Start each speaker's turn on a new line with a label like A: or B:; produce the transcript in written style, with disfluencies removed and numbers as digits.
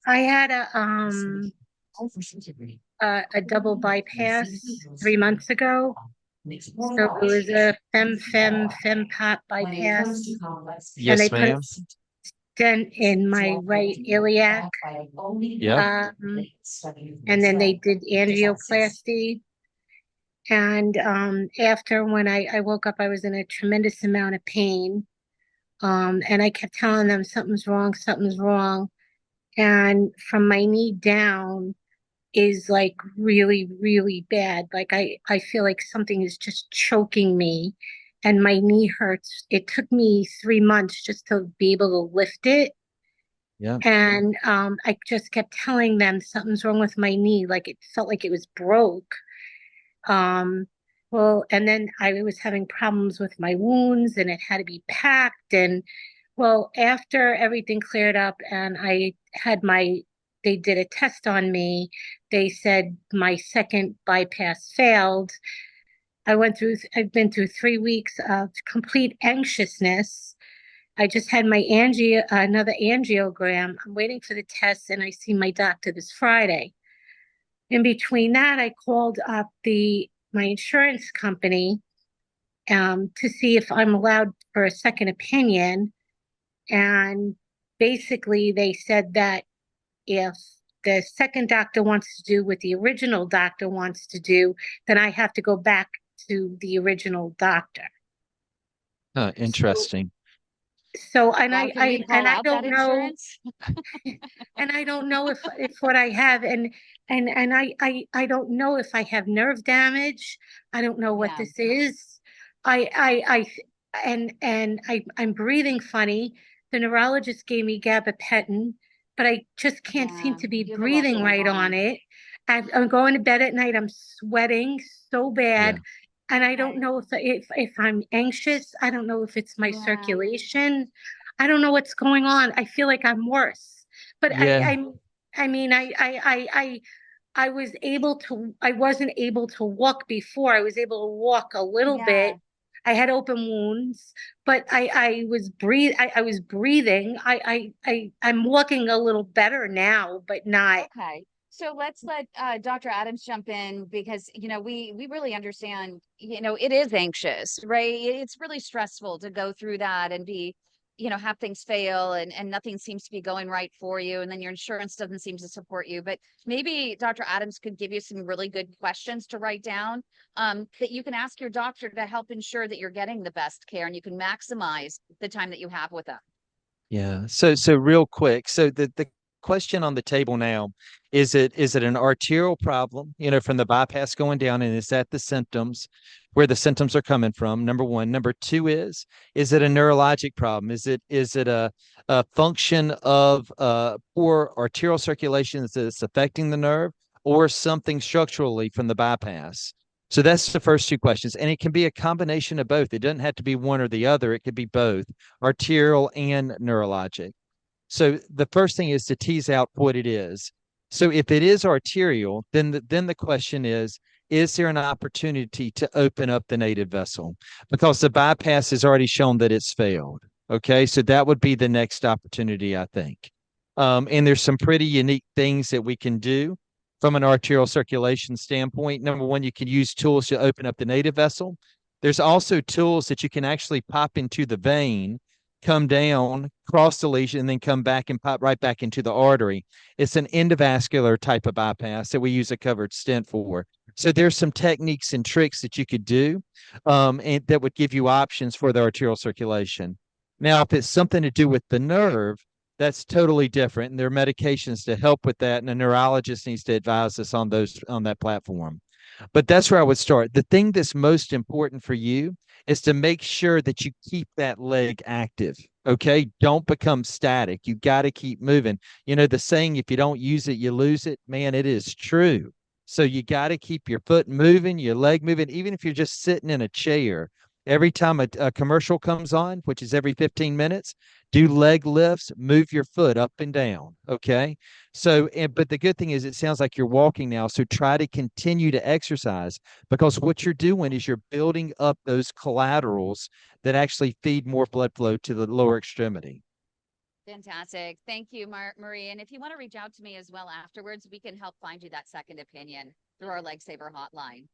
A: I had a double bypass 3 months ago. So it was a fem bypass, and they
B: Yes,
A: put a
B: ma'am.
A: stent in my right iliac.
B: Yep.
A: Um, and then they did angioplasty. And after when I woke up, I was in a tremendous amount of pain. And I kept telling them something's wrong, something's wrong. And from my knee down is like really, really bad. Like I feel like something is just choking me and my knee hurts. It took me 3 months just to be able to lift it.
B: Yeah.
A: And I just kept telling them something's wrong with my knee. Like it felt like it was broke. Um, well, and then I was having problems with my wounds and it had to be packed. And well, after everything cleared up and they did a test on me, they said my second bypass failed. I've been through 3 weeks of complete anxiousness. I just had another angiogram. I'm waiting for the test and I see my doctor this Friday. In between that, I called up my insurance company to see if I'm allowed for a second opinion. And basically, they said that if the second doctor wants to do what the original doctor wants to do, then I have to go back to the original doctor. So,
B: Interesting.
A: and
C: Well, can we call
A: I
C: out that
A: don't know,
C: insurance?
A: and I don't know if what I have, and I don't know if I have nerve damage. I don't know what
C: Yeah.
A: this is. I'm breathing funny. The neurologist gave me gabapentin, but I just can't seem
C: Yeah.
A: to be
C: You have a lot
A: breathing
C: going
A: right on
C: on.
A: it. I'm going to bed at night. I'm sweating so
B: Yeah.
A: bad, and I don't
C: Okay.
A: know if I'm anxious. I don't know if it's my
C: Yeah.
A: circulation. I don't know what's going on. I feel like I'm worse. But
B: Yeah.
A: I mean, I was able to, I wasn't able to walk before. I was able to walk a little
C: Yeah.
A: bit. I had open wounds, but I was breathing. I'm walking a little better now, but not.
C: Okay. So let's let Dr. Adams jump in because we really understand, it is anxious, right? It's really stressful to go through that and have things fail and nothing seems to be going right for you. And then your insurance doesn't seem to support you. But maybe Dr. Adams could give you some really good questions to write down that you can ask your doctor to help ensure that you're getting the best care and you can maximize the time that you have with them.
B: Yeah. So real quick. So the question on the table now, is it an arterial problem, from the bypass going down, and is that the symptoms, where the symptoms are coming from? Number one. Number two is it a neurologic problem? Is it a function of poor arterial circulation that's affecting the nerve, or something structurally from the bypass? So that's the first two questions. And it can be a combination of both. It doesn't have to be one or the other. It could be both arterial and neurologic. So the first thing is to tease out what it is. So if it is arterial, then the question is there an opportunity to open up the native vessel? Because the bypass has already shown that it's failed. Okay, so that would be the next opportunity, I think. And there's some pretty unique things that we can do from an arterial circulation standpoint. Number one, you can use tools to open up the native vessel. There's also tools that you can actually pop into the vein, come down, cross the lesion, and then come back and pop right back into the artery. It's an endovascular type of bypass that we use a covered stent for. So there's some techniques and tricks that you could do, and that would give you options for the arterial circulation. Now, if it's something to do with the nerve, that's totally different. And there are medications to help with that. And a neurologist needs to advise us on that platform. But that's where I would start. The thing that's most important for you is to make sure that you keep that leg active. Okay. Don't become static. You got to keep moving. The saying, if you don't use it, you lose it. Man, it is true. So you got to keep your foot moving, your leg moving, even if you're just sitting in a chair. Every time a commercial comes on, which is every 15 minutes, do leg lifts, move your foot up and down. Okay. So, but the good thing is, it sounds like you're walking now. So try to continue to exercise, because what you're doing is you're building up those collaterals that actually feed more blood flow to the lower extremity.
C: Fantastic. Thank you, Marie. And if you want to reach out to me as well afterwards, we can help find you that second opinion through our Lifesaver hotline.